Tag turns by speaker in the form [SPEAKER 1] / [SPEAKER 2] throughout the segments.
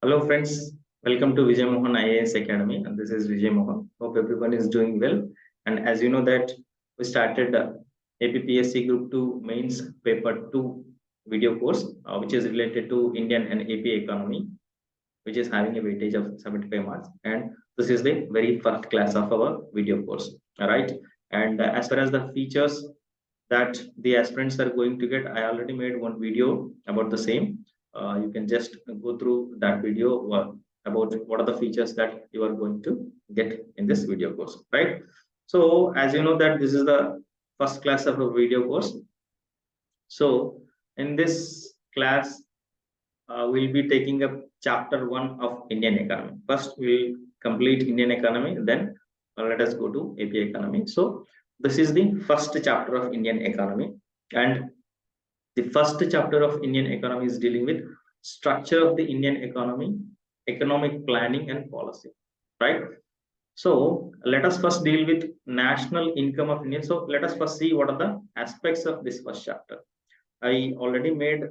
[SPEAKER 1] Hello friends, welcome to Vijay Mohan IAS Academy, and this is Vijay Mohan. Hope everyone is doing well. And as you know that we started APPSC Group 2 Mains Paper 2 video course, which is related to Indian and AP economy, which is having a weightage of 75 marks. And this is the very first class of our video course. All right. And as far as the features that the aspirants are going to get, I already made one video about the same. You can just go through that video about what are the features that you are going to get in this video course, right? So as you know that this is the first class of a video course. So in this class, we'll be taking up chapter 1 of Indian economy. First, we'll complete Indian economy, then let us go to AP economy. So this is the first chapter of Indian economy, and the first chapter of Indian economy is dealing with structure of the Indian economy, economic planning and policy, right? So let us first deal with national income of India. So let us first see what are the aspects of this first chapter. I already made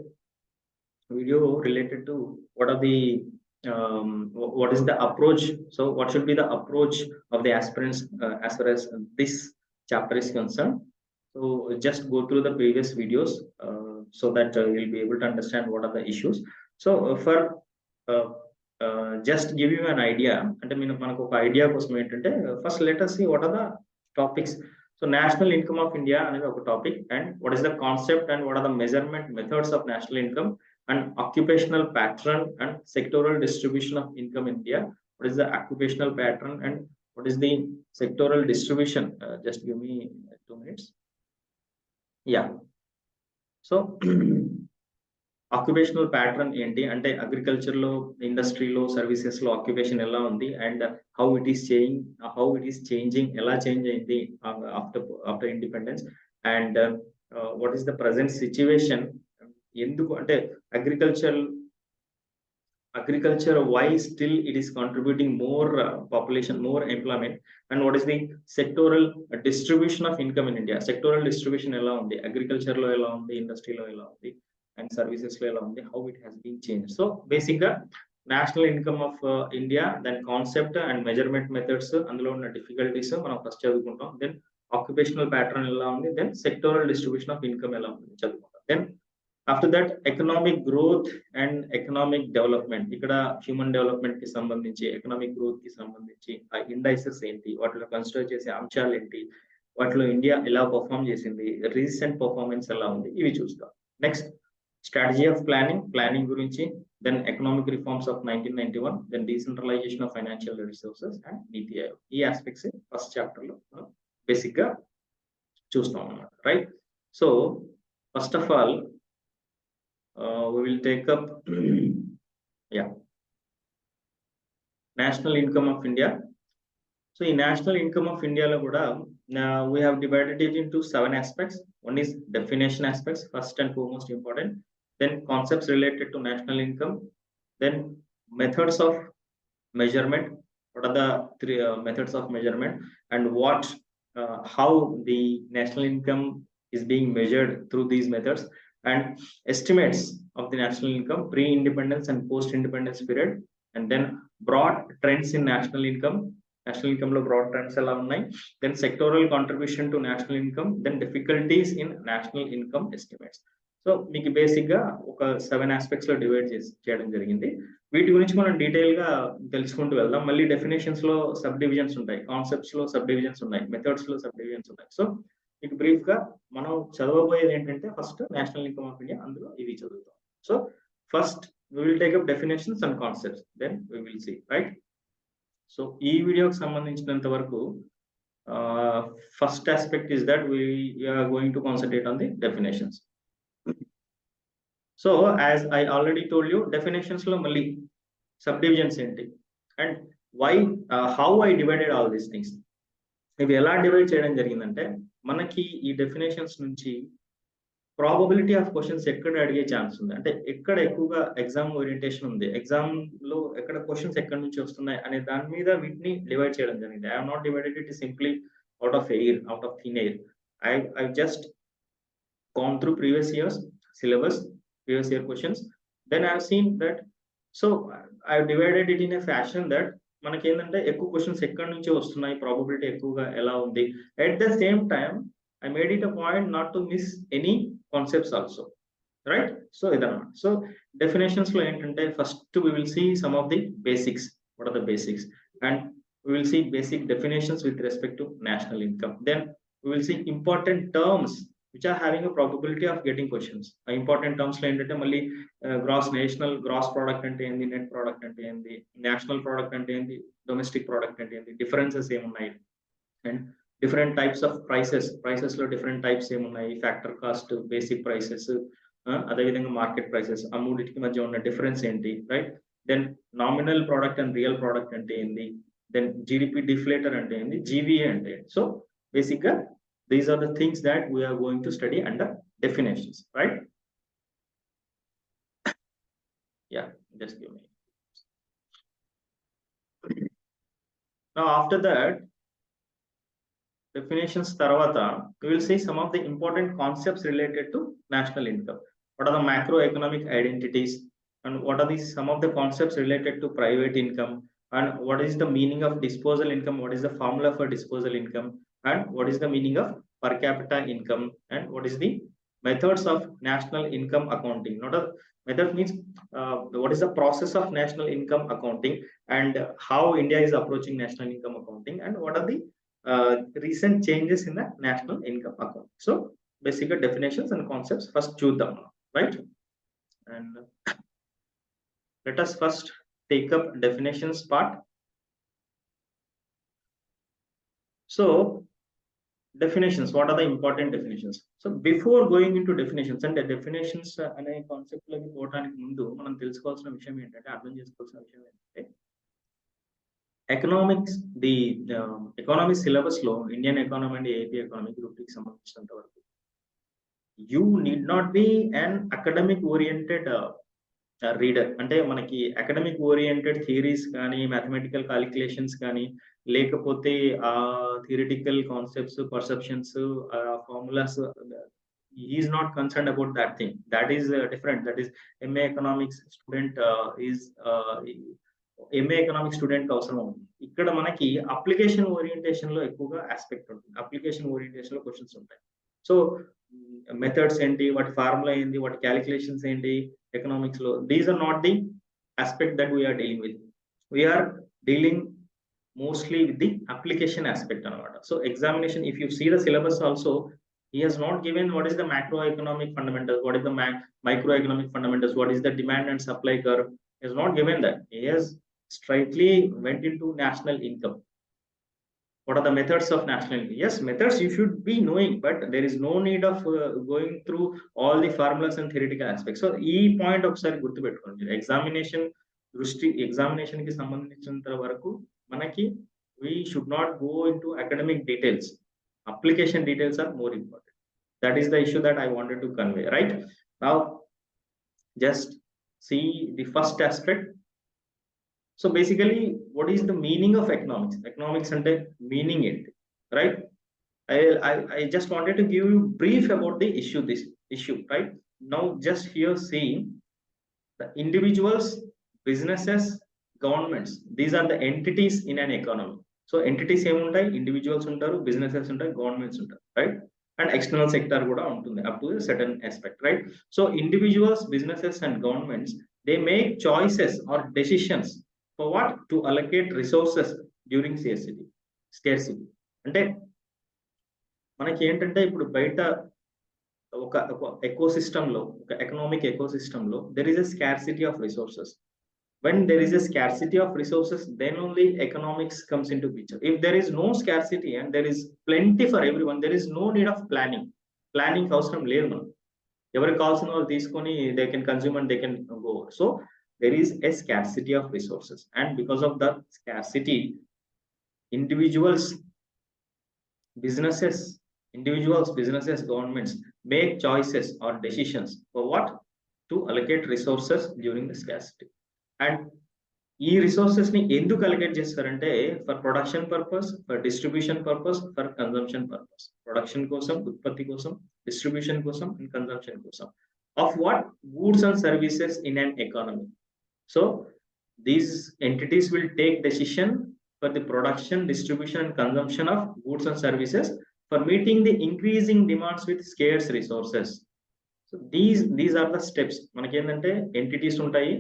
[SPEAKER 1] video related to what are the what is the approach. So what should be the approach of the aspirants as far as this chapter is concerned. So just go through the previous videos so that you'll be able to understand what are the issues. So for just give you an idea, అంటే మనకు ఒక idea కోసం ఏంటంటే first let us see what are the topics. So national income of India అనేది ఒక topic, and what is the concept and what are the measurement methods of national income, and occupational pattern and sectoral distribution of income in India. What is the occupational pattern and what is the sectoral distribution? Just give me 2 minutes. Yeah. So occupational pattern ఏంటి అంటే agriculture లో, ఇండస్ట్రీలో, services లో occupation ఎలా ఉంది, and how it is changing, ఎలా change అయింది after independence, and what is the present situation, ఎందుకు అంటే agriculture why still it is contributing more population, more employment, and what is the sectoral distribution of income in India. Sectoral distribution ela undi, agriculture lo ela undi, industry lo ela undi, and services lo ela undi, how it has been changed. So basically national income of India, then concept and measurement methods, అందులో ఉన్న difficulties మనం first చదువుకుంటాం, then occupational pattern ఎలా ఉంది, then sectoral distribution of income ఎలా ఉంది చదువుకుంటాం. Then after that economic growth and economic development, ఇక్కడ హ్యూమన్ డెవలప్మెంట్ కి సంబంధించి, ఎకనామిక్ గ్రోత్ కి సంబంధించి ఆ ఇండైసెస్ ఏంటి, వాటిలో కన్సిడర్ చేసే అంశాలు ఏంటి, వాటిలో ఇండియా ఎలా పర్ఫామ్ చేసింది, రీసెంట్ పర్ఫార్మెన్స్ ఎలా ఉంది, ఇవి చూస్తాం. నెక్స్ట్ స్ట్రాటజీ ఆఫ్ ప్లానింగ్ గురించి, then economic reforms of 1991, then decentralisation of financial resources and NITI Aayog. ఈ ఆస్పెక్ట్స్ ఫస్ట్ చాప్టర్ లో మనం బేసిక్ గా చూస్తాం అన్నమాట, right? So first of all we will take up national income of India. So in national income of India lo kuda we have divided it into 7 aspects. One is definition aspects, first and foremost important, then concepts related to national income, then methods of measurement, what are the 3 methods of measurement, and what how the national income is being measured through these methods, and estimates of the national income pre-independence and post-independence period, and then broad trends in national income lo broad trends ela unnai, then sectoral contribution to national income, then difficulties in national income estimates. So మీకు basic గా ఒక 7 aspects లో divide చేయడం జరిగింది. వీటి గురించి మనం detail గా తెలుసుకుంటూ వెళ్దాం. మళ్ళీ డెఫినేషన్స్ లో సబ్ డివిజన్స్ ఉంటాయి, కాన్సెప్ట్స్ లో సబ్ డివిజన్స్ ఉన్నాయి, మెథడ్స్ లో సబ్ డివిజన్స్ ఉన్నాయి. సో మీకు బ్రీఫ్ గా మనం చదవబోయేది ఏంటంటే first national income of India, అందులో ఇవి చదువుతాం. So first we will take up definitions and concepts, then we will see, right? So ఈ వీడియోకి సంబంధించినంత వరకు first aspect is that we are going to concentrate on the definitions. So as I already told you, definitions lo malli subdivisions enti, and why how I divided all these things. ఇవి ఎలా divide చేయడం జరిగిందంటే, మనకి ఈ definitions నుంచి probability of questions ఎక్కడ అడిగే chance ఉంది, అంటే ఎక్కడ ఎక్కువగా ఎగ్జామ్ ఓరియంటేషన్ ఉంది, ఎగ్జామ్ లో ఎక్కడ క్వశ్చన్స్ ఎక్కడి నుంచి వస్తున్నాయి అనే దాని మీద వీటిని డివైడ్ చేయడం జరిగింది. I have naught divided it simply out of thin air. I just gone through previous years syllabus, previous year questions, then I have seen that so I divided it in a fashion that మనకి ఏంటంటే ఎక్కువ questions ఎక్కడి నుంచి వస్తున్నాయి, probability ఎక్కువగా ఎలా ఉంది. At the same time I made it a point not to miss any concepts also, right. So ఇదన్నమాట. సో డెఫినేషన్స్ లో ఏంటంటే first we will see some of the basics, what are the basics, and we will see basic definitions with respect to national income. Then we will see important terms which are having a probability of getting questions. Important terms lo entante malli gross national gross product ante endi, net product ante endi, national product ante endi, domestic product ante endi, differences em unnai, and different types of prices lo different types em unnai, factor cost, basic prices, ade vidhanga market prices, ఆ మూడిటికి మధ్య ఉన్న difference ఏంటి, right. Then nominal product and real product అంటే ఏంది, then GDP deflator ante endi, GVA ante. So basically these are the things that we are going to study under definitions, right? Yeah, just give me. Now after that definitions tarvata we will see some of the important concepts related to national income. What are the macroeconomic identities, and what are these some of the concepts related to private income, and what is the meaning of disposal income, what is the formula for disposal income, and what is the meaning of per capita income, and what is the methods of national income accounting. Not a method means what is the process of national income accounting, and how India is approaching national income accounting, and what are the recent changes in the national income account. So basically definitions and concepts first choose them, right? And let us first take up definitions part. So definitions, what are the important definitions? So before going into definitions, and the definitions అనే concept లోకి పోవడానికి ముందు మనం తెలుసుకోవాల్సిన విషయం ఏంటంటే, అర్థం చేసుకోవాల్సిన విషయం ఏంటంటే, ఎకనామిక్స్ ది ఎకానమీ సిలబస్ లో Indian economy and AP economy group కి సంబంధించినంత వరకు you need not be an academic oriented reader. అంటే మనకి అకాడమిక్ ఓరియంటెడ్ థియరీస్ కానీ, మ్యాథమెటికల్ కాలిక్యులేషన్స్ కానీ, లేకపోతే ఆ theoretical concepts, perceptions, formulas, is not concern about that thing. That is different. That is MA economics student MA economics student అవసరం అవుతుంది. ఇక్కడ మనకి అప్లికేషన్ ఓరియంటేషన్ లో ఎక్కువగా ఆస్పెక్ట్ ఉంటుంది. అప్లికేషన్ ఓరియంటేషన్ లో క్వశ్చన్స్ ఉంటాయి. సో మెథడ్స్ ఏంటి, వాటి ఫార్ములా ఏంటి, వాటి క్యాలిక్యులేషన్స్ ఏంటి ఎకనామిక్స్ లో, these are not the aspect that we are dealing with. We are dealing mostly with the application aspect anamata. So examination, if you see the syllabus also, he has not given what is the macroeconomic fundamentals, what is the microeconomic fundamentals, what is the demand and supply curve. He has not given that. He has straightly went into national income. What are the methods of national income? Yes, methods you should be knowing, but there is no need of going through all the formulas and theoretical aspects. So ee point ఒకసారి గుర్తు పెట్టుకోండి. Examination కి సంబంధించినంత వరకు మనకి we should not go into academic details. Application details are more important. That is the issue that I wanted to convey, right? Now just see the first aspect. So basically, what is the meaning of economics? Economics ante meaning it, right? I just wanted to give you brief about the issue, this issue, right? Now just here see the individuals, businesses, governments. These are the entities in an economy. So entities em untai, individuals untaru, businesses untai, governments untaru, right? And external sector kuda untundi up to a certain aspect, right? So individuals, businesses and governments, they make choices or decisions for what? To allocate resources during scarcity. అంటే మనకి ఏంటంటే ఇప్పుడు బయట ఒక ecosystem లో, ఒక economic ecosystem లో there is a scarcity of resources. When there is a scarcity of resources, then only economics comes into picture. If there is no scarcity and there is plenty for everyone, there is no need of planning. Planning అవసరం లేదు. మనం ఎవరికి కావాల్సిన వాళ్ళు తీసుకొని they can consume and they can go. So there is a scarcity of resources, and because of that scarcity, individuals, businesses, governments make choices or decisions for what? To allocate resources during the scarcity. And ఈ resources ని ఎందుకు allocate చేస్తారంటే for production purpose, for distribution purpose, for consumption purpose. Production కోసం, ఉత్పత్తి కోసం, distribution కోసం and consumption కోసం. Of what? Goods and services in an economy. So these entities will take decision for the production, distribution and consumption of goods and services for meeting the increasing demands with scarce resources. So these are the steps. మనకి ఏంటంటే entities ఉంటాయి.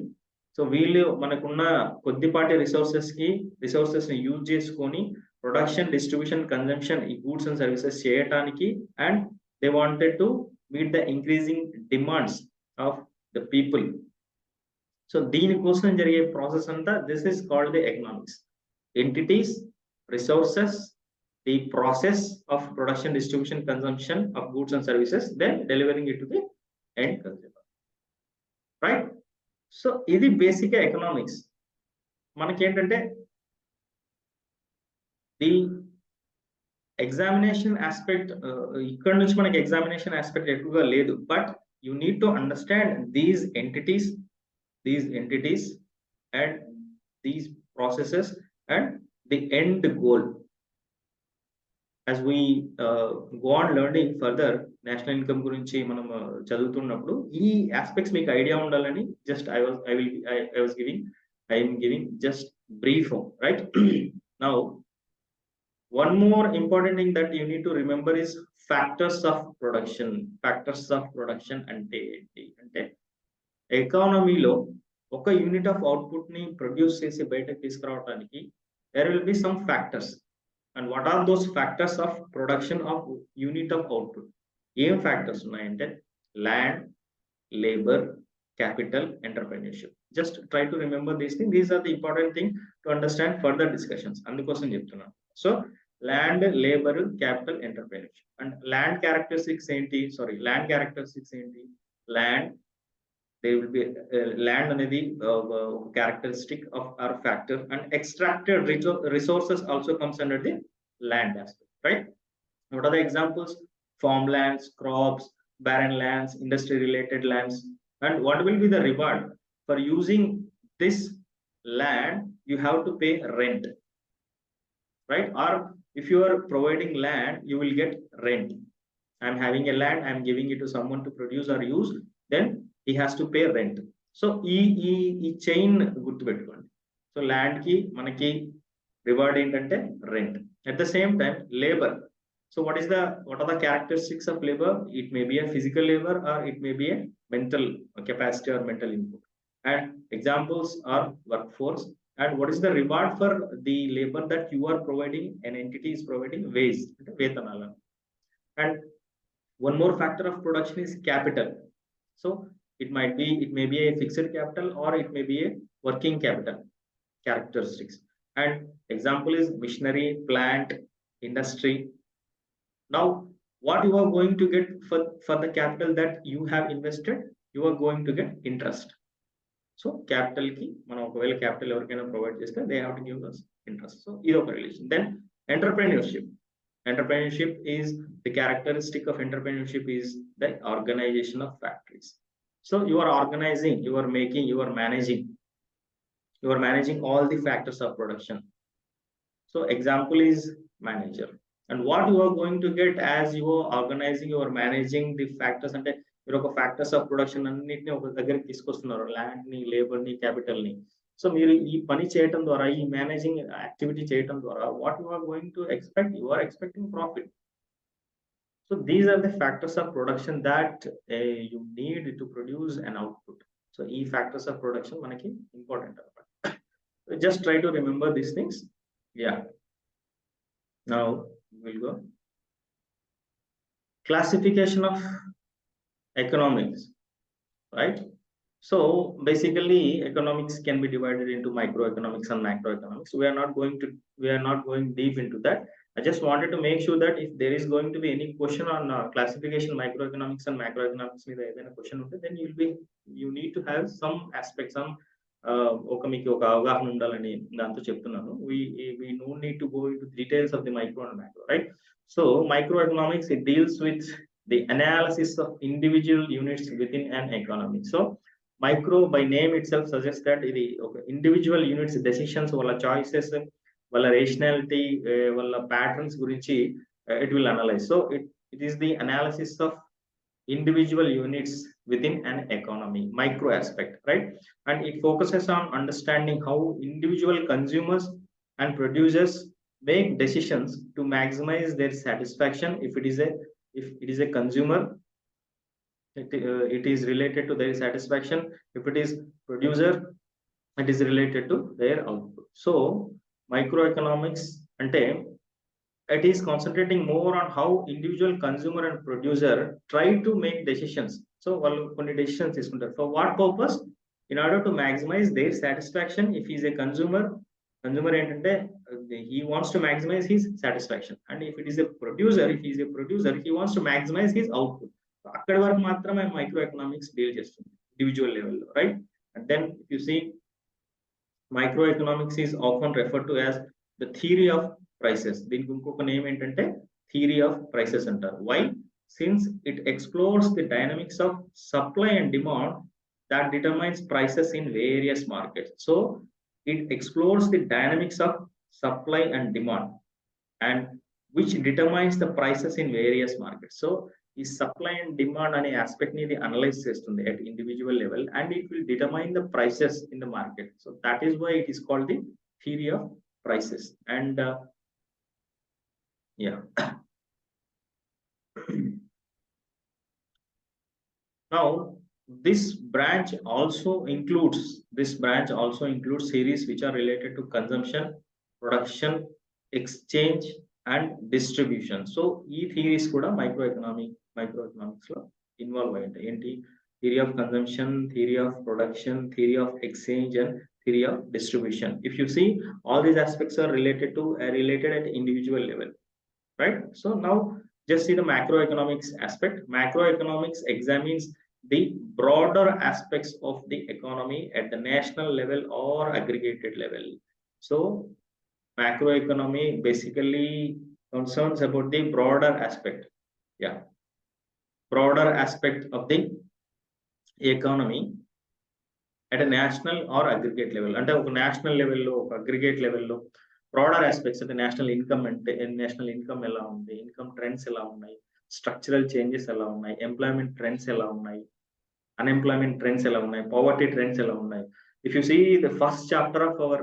[SPEAKER 1] So వీళ్ళు మనకున్న కొద్దిపాటి resources ని use చేసుకొని production, distribution, consumption ఈ goods and services చేయటానికి, and they wanted to meet the increasing demands of the people. So దీనికోసం జరిగే ప్రాసెస్ అంతా this is called the economics. Entities, resources, the process of production, distribution, consumption of goods and services, then delivering it to the end consumer, right? So ఇది basic economics. మనకి ఏంటంటే the examination aspect ఇక్కడ నుంచి మనకి examination aspect ఎక్కువగా లేదు, but you need to understand these entities and these processes and the end goal. As we go on learning further, national income గురించి మనం చదువుతున్నప్పుడు ఈ ఆస్పెక్ట్స్ మీకు ఐడియా ఉండాలని just I am giving just brief, right? Now one more important thing that you need to remember is factors of production. అంటే ఎకానమీలో ఒక unit of output ని ప్రొడ్యూస్ చేసి బయటకు తీసుకురావడానికి there will be some factors. And what are those factors of production of unit of output? ఏం factors ఉన్నాయంటే land, labour, capital, entrepreneurship. Just try to remember these thing. These are the important thing to understand further discussions. అందుకోసం చెప్తున్నాను. So land, labour, capital, entrepreneurship. And land characteristics ఏంటి? Land, there will be land అనేది characteristic of our factor, and extracted resources also comes under the land aspect, right? What are the examples? Farmlands, crops, barren lands, industry related lands. And what will be the reward for using this land? You have to pay rent, right? Or if you are providing land, you will get rent. I'm having a land, I'm giving it to someone to produce or use, then he has to pay rent. So ఈ chain గుర్తుపెట్టుకోండి. So land కి మనకి reward ఏంటంటే rent. At the same time labour. So what are the characteristics of labor? It may be a physical labor or it may be a mental capacity or mental input. And examples are workforce. And what is the reward for the labor that you are providing? An entity is providing wage, వేతనాలు. And one more factor of production is capital. So it may be a fixed capital or it may be a working capital characteristics. And example is machinery, plant, industry. Now what you are going to get for the capital that you have invested? You are going to get interest. So capital ki మనం ఒకవేళ capital ఎవరికైనా provide చేస్తే they have to give us interest. So ఇది ఒక relation. Then entrepreneurship is the characteristic of entrepreneurship is the organization of factories. So you are organizing, you are making, you are managing all the factors of production. So example is manager. And what you are going to get as you are organizing, you are managing the factors. అంటే మీరు ఒక factors of production అన్నిటిని ఒక దగ్గరికి తీసుకొస్తున్నారు, land ని, labour ని, capital ని. సో మీరు ఈ పని చేయటం ద్వారా, ఈ మేనేజింగ్ యాక్టివిటీ చేయటం ద్వారా what you are going to expect? You are expecting profit. So these are the factors of production that you need to produce an output. So e factors of production manaki important. So just try to remember these things. Yeah. Now we'll go. Classification of economics, right? So basically economics can be divided into microeconomics and macroeconomics. We are not going deep into that. I just wanted to make sure that if there is going to be any question on classification, microeconomics and macroeconomics, then you need to have some aspects, some మీకు ఒక అవగాహన ఉండాలని దాంతో చెప్తున్నాను. We no need to go into details of the micro and macro, right? So microeconomics, it deals with the analysis of individual units within an economy. So micro by name itself suggests that ఇది ఒక individual units decisions, వాళ్ళ choices, వాళ్ళ rationality, వాళ్ళ patterns గురించి it will analyze. So it is the analysis of individual units within an economy, micro aspect, right? And it focuses on understanding how individual consumers and producers make decisions to maximize their satisfaction. If it is a consumer, it is related to their satisfaction. If it is producer, it is related to their output. So microeconomics ante it is concentrating more on how individual consumer and producer try to make decisions. So వాళ్ళు కొన్ని decisions తీసుకుంటారు. For what purpose? In order to maximize their satisfaction. If he is a consumer ఏంటంటే he wants to maximize his satisfaction. And if it is a producer, if he is a producer, he wants to maximize his output. అక్కడి వరకు మాత్రమే micro economics deal చేస్తుంది individual లెవెల్లో, right? And then if you see microeconomics is often referred to as the theory of prices. దీనికి ఇంకొక name ఏంటంటే theory of prices అంటారు. Why? Since it explores the dynamics of supply and demand that determines prices in various markets. So it explores the dynamics of supply and demand, and which determines the prices in various markets. So ఈ supply and demand అనే aspect ని ఇది analyse చేస్తుంది at individual level, and it will determine the prices in the market. So that is why it is called the theory of prices. And yeah. Now this branch also includes series which are related to consumption, production, exchange and distribution. So ఈ theories కూడా microeconomics లో involve అయి ఉంటాయి. ఏంటి? Theory of consumption, theory of production, theory of exchange and theory of distribution. If you see, all these aspects are related at individual level, right? So now just see the macroeconomics aspect. Macroeconomics examines the broader aspects of the economy at the national level or aggregated level. So macroeconomy basically concerns about the broader aspect of the economy at a national or aggregate level. అంటే ఒక national లెవెల్లో, ఒక aggregate లెవెల్లో broader aspects అంటే national income ఎలా ఉంది, income trends ఎలా ఉన్నాయి, స్ట్రక్చరల్ చేంజెస్ ఎలా ఉన్నాయి, ఎంప్లాయ్మెంట్ ట్రెండ్స్ ఎలా ఉన్నాయి, అన్ఎంప్లాయ్మెంట్ ట్రెండ్స్ ఎలా ఉన్నాయి, పవర్టీ ట్రెండ్స్ ఎలా ఉన్నాయి. If you see the first chapter of our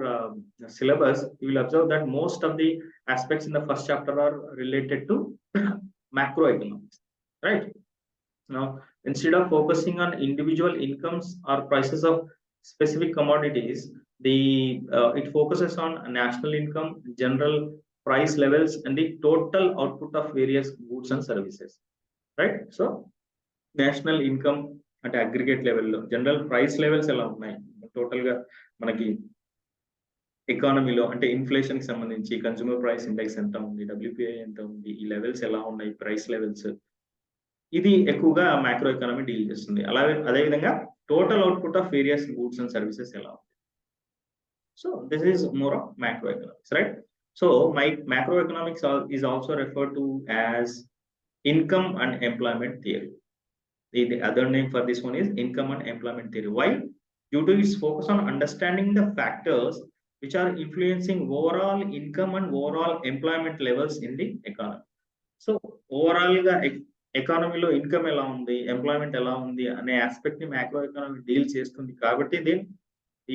[SPEAKER 1] syllabus, you will observe that most of the aspects in the first chapter are related to macroeconomics, right? Now, instead of focusing on individual incomes or prices of specific commodities, it focuses on national income, general price levels, and the total output of various goods and services, right? So national income at aggregate level lo general price levels ఎలా ఉన్నాయి, total గా మనకి ఎకానమీలో అంటే inflation కి సంబంధించి consumer price index ఎంత ఉంది, WPI ఎంత ఉంది, ఈ లెవెల్స్ ఎలా ఉన్నాయి, ప్రైస్ లెవెల్స్, ఇది ఎక్కువగా మ్యాక్రో ఎకానమీ డీల్ చేస్తుంది. అదే విధంగా total output of various goods and services ఎలా ఉంది. So this is more of macro economics, right? So macro economics is also referred to as income and employment theory. The other name for this one is income and employment theory. Why? Due to its focus on understanding the factors which are influencing overall income and overall employment levels in the economy. So overall గా ఎకానమీలో income ఎలా ఉంది, employment ఎలా ఉంది అనే aspect ని macro economy deal చేస్తుంది. కాబట్టి then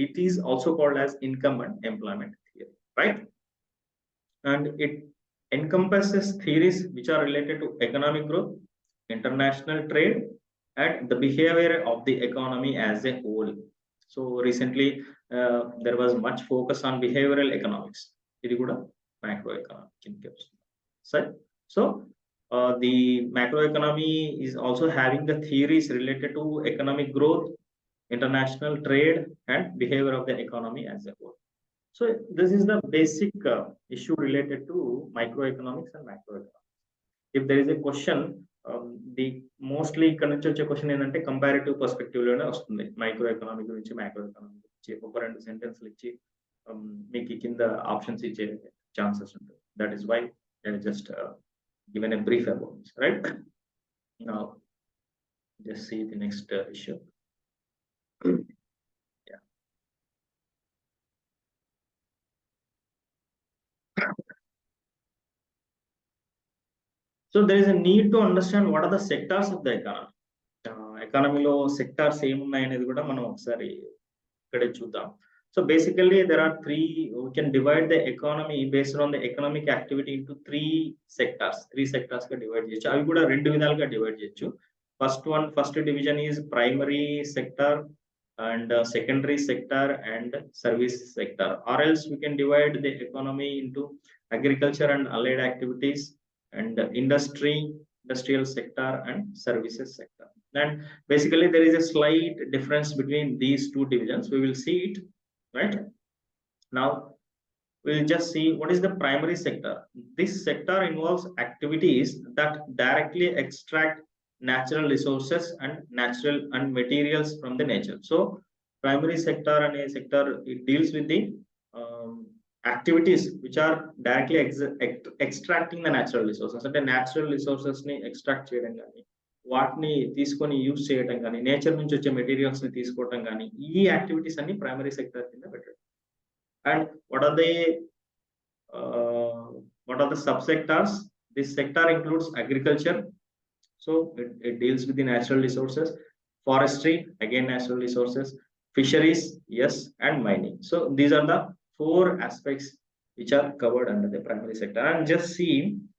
[SPEAKER 1] it is also called as income and employment theory, right? And it encompasses theories which are related to economic growth, international trade, and the behavior of the economy as a whole. So recently there was much focus on behavioral economics. ఇది కూడా macroeconomic కిందకి వస్తుంది, సరే? So the macroeconomy is also having the theories related to economic growth, international trade, and behavior of the economy as a whole. So this is the basic issue related to microeconomics and macroeconomics. If there is a question, the mostly ఇక్కడ నుంచి వచ్చే question ఏంటంటే comparative perspective లోనే వస్తుంది. Micro economic గురించి, micro economic గురించి ఒక 2 సెంటెన్స్లు ఇచ్చి మీకు కింద ఆప్షన్స్ ఇచ్చే ఛాన్సెస్ ఉంటాయి. That is why I just given a brief about this, right? Now just see the next issue. Yeah. So there is a need to understand what are the sectors of the economy. ఎకానమీలో sectors ఏమున్నాయనేది కూడా మనం ఒకసారి ఇక్కడే చూద్దాం. So basically there are we can divide the economy based on the economic activity into three sectors గా divide చేయొచ్చు. అవి కూడా రెండు విధాలుగా డివైడ్ చేయొచ్చు. First division is primary sector and secondary sector and service sector, or else we can divide the economy into agriculture and allied activities and industrial sector and services sector. And basically there is a slight difference between these two divisions. We will see it right now. We'll just see what is the primary sector. This sector involves activities that directly extract natural resources and materials from the nature. So primary sector and a sector, it deals with the activities which are directly extracting the natural resources. అంటే natural resources ని extract చేయడం కానీ, వాటిని తీసుకొని use చేయడం కానీ, nature నుంచి వచ్చే మెటీరియల్స్ ని తీసుకోవడం కానీ, ఈ యాక్టివిటీస్ అన్ని ప్రైమరీ సెక్టర్ కింద పెట్టడం. And what are the subsectors? This sector includes agriculture, so it deals with the natural resources, forestry, again natural resources, fisheries, yes, and mining. So these are the four aspects which are covered under the primary sector. And just see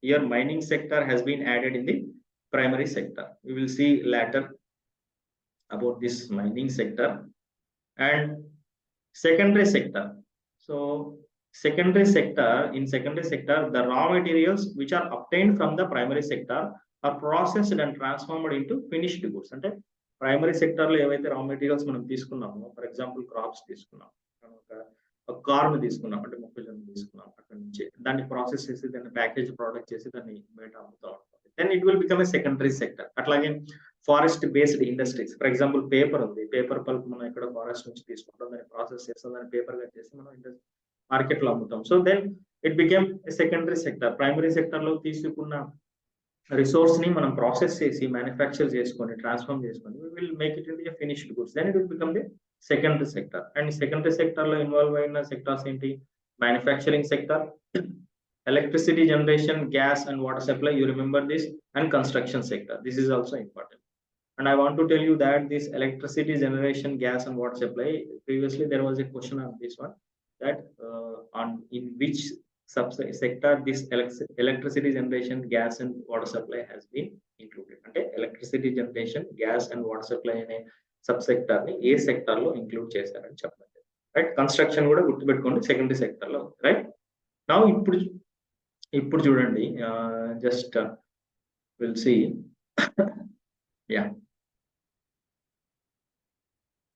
[SPEAKER 1] here, mining sector has been added in the primary sector. We will see later about this mining sector. And secondary sector. So secondary sector, the raw materials which are obtained from the primary sector are processed and transformed into finished goods. అంటే primary sector లో ఏవైతే రా materials మనం తీసుకున్నామో, for example crops తీసుకున్నాం, ఒక corn తీసుకున్నాం, అంటే మొక్కజొన్న తీసుకున్నాం, అక్కడ నుంచి దాన్ని ప్రాసెస్ చేసి దాన్ని ప్యాకేజ్ ప్రోడక్ట్ చేసి దాన్ని బయట అమ్ముతూ ఉంటాం. Then it will become a secondary sector. అట్లాగే forest based industries, for example paper ఉంది, పేపర్ పల్ప్ మనం ఇక్కడ ఫారెస్ట్ నుంచి తీసుకుంటాం, దాన్ని ప్రాసెస్ చేస్తాం, దాన్ని పేపర్ గా చేసి మనం మార్కెట్ లో అమ్ముతాం. So then it became secondary sector. Primary sector లో తీసుకున్న రిసోర్స్ ని మనం ప్రాసెస్ చేసి మ్యానుఫ్యాక్చర్ చేసుకొని ట్రాన్స్ఫార్మ్ చేసుకొని we will make it into a finished goods, then it will become the secondary sector. And secondary sector లో ఇన్వాల్వ్ అయిన sectors ఏంటి? Manufacturing sector, electricity generation, gas and water supply, you remember this, and construction sector. This is also important. And I want to tell you that this electricity generation, gas and water supply, previously there was a question on this one, that in which sector this electricity generation, gas and water supply has been included. అంటే electricity generation, gas and water supply అనే subsector ని ఏ sector లో include చేశారని చెప్పండి. Right, construction కూడా గుర్తుపెట్టుకోండి, secondary sector లో. Right, నా ఇప్పుడు చూడండి, జస్ట్ విల్ సీ. యా,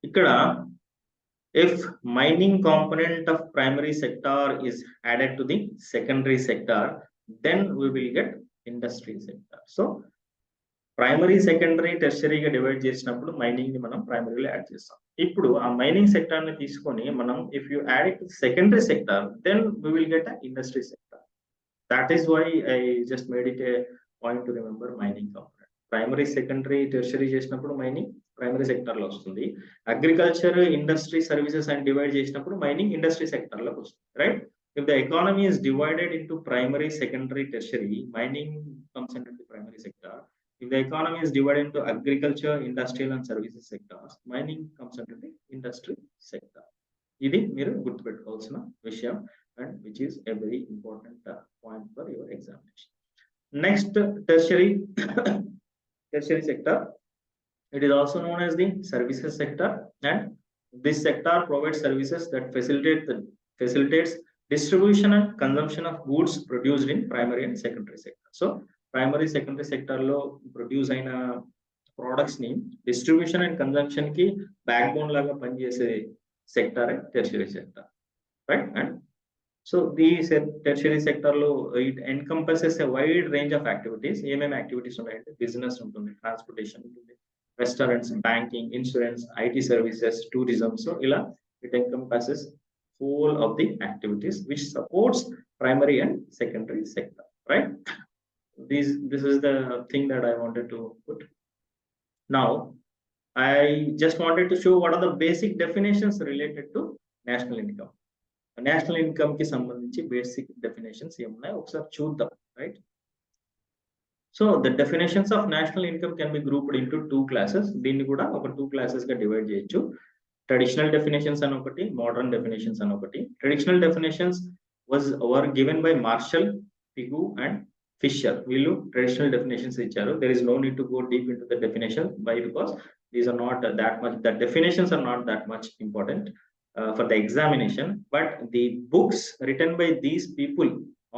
[SPEAKER 1] ఇక్కడ if mining component of primary sector is added to the secondary sector, then we will get industry sector. So primary, secondary, tertiary గా divide చేసినప్పుడు mining ని మనం ప్రైమరీలో add చేస్తాం. ఇప్పుడు ఆ మైనింగ్ సెక్టర్ ని తీసుకొని మనం if you add it to secondary sector, then we will get an industry sector. That is why I just made it a point to remember mining component. Primary, secondary, tertiary చేసినప్పుడు mining primary sector లో వస్తుంది. Agriculture, industry, services అని divide చేసినప్పుడు mining industry sector లోకి వస్తుంది. Right, if the economy is divided into primary, secondary, tertiary, mining comes into the primary sector. If the economy is divided into agriculture, industrial and services sectors, mining comes into the industry sector. ఇది మీరు గుర్తుపెట్టుకోవాల్సిన విషయం, and which is a very important point for your examination. Next, tertiary sector. It is also known as the services sector, and this sector provides services that facilitates distribution and consumption of goods produced in primary and secondary sector. So primary, secondary sector lo produce aina products ni distribution and consumption ki backbone laga panchese sector tertiary sector, right? And so the tertiary sector lo it encompasses a wide range of activities. ఏమేమి activities ఉన్నాయంటే business ఉంటుంది, transportation ఉంటుంది, restaurants, banking, insurance, IT services, tourism. So ila it encompasses whole of the activities which supports primary and secondary sector, right? This is the thing that I wanted to put. Now I just wanted to show what are the basic definitions related to national income. National income ki sambandhinchi basic definitions ఏమున్నాయో ఒకసారి చూద్దాం. Right, So the definitions of national income can be grouped into two classes. దీన్ని కూడా ఒక two classes గా divide చేయొచ్చు. Traditional definitions అని ఒకటి, modern definitions అని ఒకటి. Traditional definitions were given by Marshall, Pigou and Fisher. వీళ్ళు traditional definitions ఇచ్చారు. There is no need to go deep into the definition. Why? Because these are not that much, the definitions are not that much important for the examination, but the books written by these people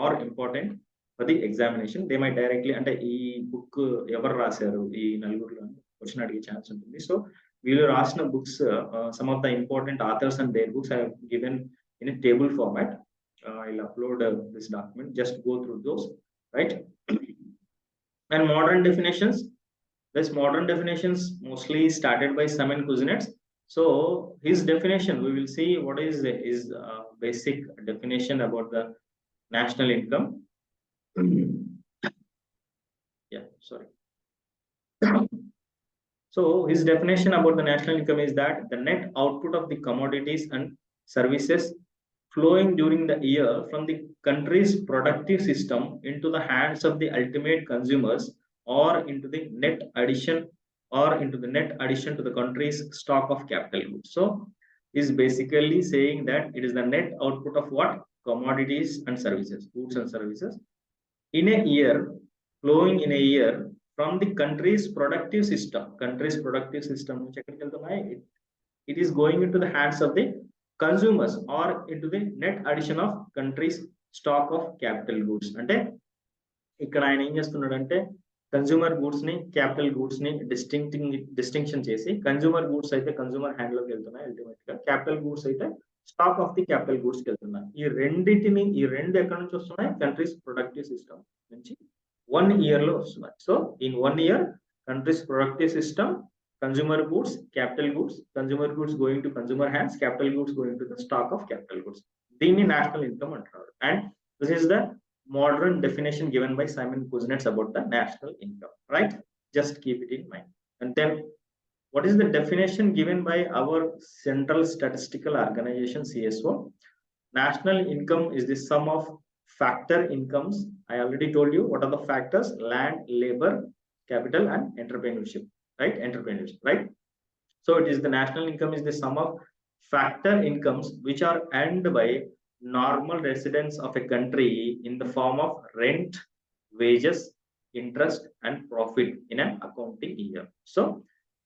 [SPEAKER 1] are important for the examination. They might directly, అంటే ఈ book ఎవరు రాశారు ఈ నలుగురులో question అడిగే chance ఉంటుంది. So వీళ్ళు రాసిన books, some of the important authors and their books I have given in a table format. I'll upload this document, just go through those, right? And modern definitions, this modern definitions mostly started by Simon Kuznets. So his definition, we will see what is his basic definition about the national income. Yeah, sorry. So his definition about the national income is that the net output of the commodities and services flowing during the year from the country's productive system into the hands of the ultimate consumers or into the net addition to the country's stock of capital goods. So is basically saying that it is the net output of what? Commodities and services, goods and services in a year, flowing in a year from the country's productive system. It is going into the hands of the consumers or into the net addition of country's stock of capital goods. అంటే ఇక్కడ ఆయన ఏం చేస్తున్నాడంటే consumer goods ని capital goods ని distinction చేసి, consumer goods అయితే consumer hand లోకి వెళ్తున్నాయి అల్టిమేట్ గా, క్యాపిటల్ గూడ్స్ అయితే stock of the capital goods కి వెళ్తున్నాయి. ఈ రెండు ఎక్కడి నుంచి వస్తున్నాయి? కంట్రీస్ ప్రొడక్టివ్ సిస్టమ్ నుంచి 1 year లో వస్తున్నాయి. So in 1 year country's productive system, consumer goods, capital goods, consumer goods going to consumer hands, capital goods going to the stock of capital goods. దీన్ని national income అంటారు. And this is the modern definition given by Simon Kuznets about the national income, right? Just keep it in mind. And then what is the definition given by our Central Statistical Organization, CSO? National income is the sum of factor incomes. I already told you what are the factors: land, labor, capital and entrepreneurship, right? So it is the national income is the sum of factor incomes which are earned by normal residents of a country in the form of rent, wages, interest and profit in an accounting year. So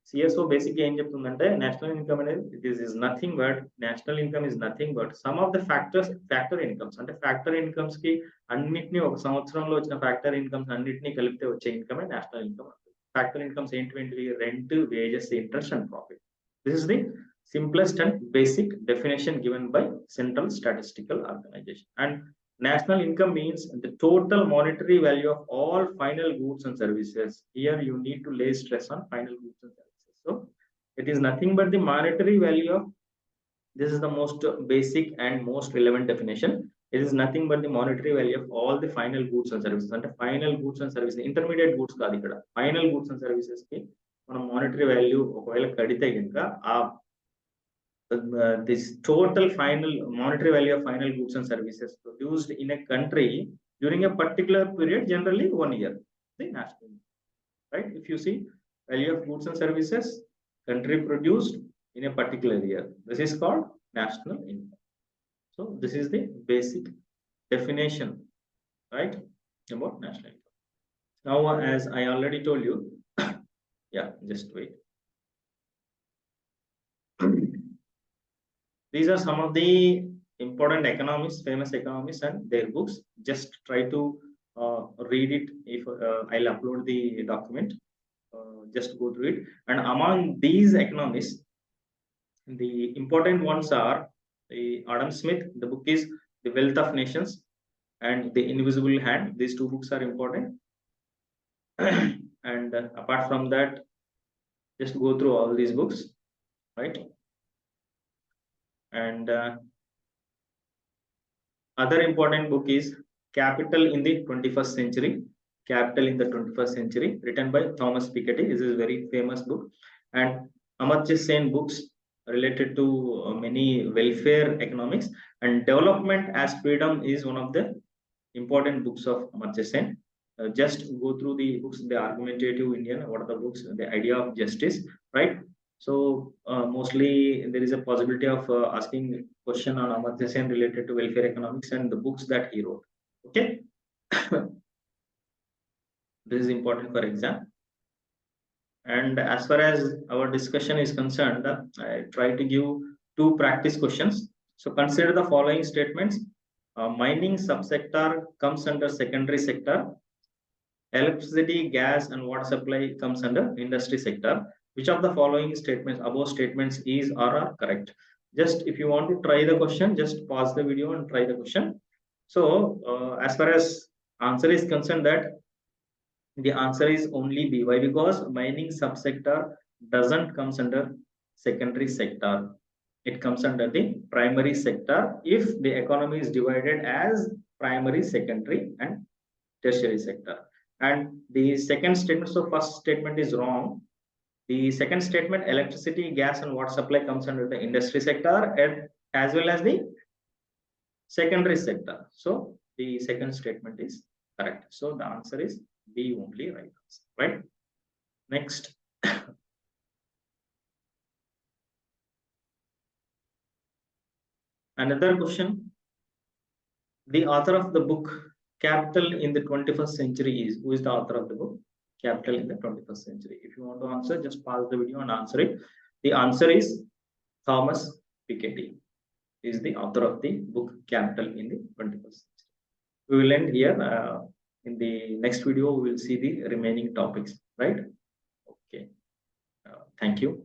[SPEAKER 1] CSO basically ఏం చెప్తుందంటే national income అనేది this is nothing but, national income is nothing but some of the factor incomes. అంటే factor incomes కి అన్నిటిని ఒక సంవత్సరంలో వచ్చిన factor incomes అన్నిటిని కలిపితే వచ్చే income national income. Factor incomes ఏంటివి? Rent, wages, interest and profit. This is the simplest and basic definition given by Central Statistical Organization. And national income means the total monetary value of all final goods and services. Here you need to lay stress on final goods and services. So it is nothing but the monetary value of, this is the most basic and most relevant definition. It is nothing but the monetary value of all the final goods and services. And final goods and services, intermediate goods కాదు ఇక్కడ, final goods and services కి మనం monetary value ఒకవేళ కడితే కనుక this total final monetary value of final goods and services produced in a country during a particular period, generally 1 year, the national income, right? If you see value of goods and services country produced in a particular year, this is called national income. So this is the basic definition, right, about national income. Now as I already told you, yeah, just wait. These are some of the important economists, famous economists and their books. Just try to read it. If I'll upload the document, just go through it. And among these economists, the important ones are the Adam Smith. The book is The Wealth of Nations and The Invisible Hand. These two books are important. And apart from that, just go through all these books, right? And other important book is Capital in the 21st Century. Capital in the 21st Century, written by Thomas Piketty. This is a very famous book. And Amartya Sen books related to many welfare economics, and Development as Freedom is one of the important books of Amartya Sen. just go through the books, the argumentative Indian, what are the books, the idea of justice, right? So mostly there is a possibility of asking question on Amartya Sen related to welfare economics and the books that he wrote. Okay, this is important for exam. And as far as our discussion is concerned, I try to give two practice questions. So consider the following statements. Mining subsector comes under secondary sector. Electricity, gas, and water supply comes under industry sector. Which of the following statements, above statements, is or are correct? Just if you want to try the question, just pause the video and try the question. So as far as answer is concerned, that the answer is only B. Why? Because mining subsector doesn't comes under secondary sector. It comes under the primary sector if the economy is divided as primary, secondary, and tertiary sector. And the second statement, so first statement is wrong. The second statement, electricity, gas, and water supply comes under the industry sector and as well as the secondary sector. So the second statement is correct. So the answer is B only, right answer, right? Next. Another question. The author of the book Capital in the 21st Century is, who is the author of the book Capital in the 21st Century? If you want to answer, just pause the video and answer it. The answer is Thomas Piketty is the author of the book Capital in the 21st Century. We will end here. In the next video, we will see the remaining topics, right? Okay. Thank you.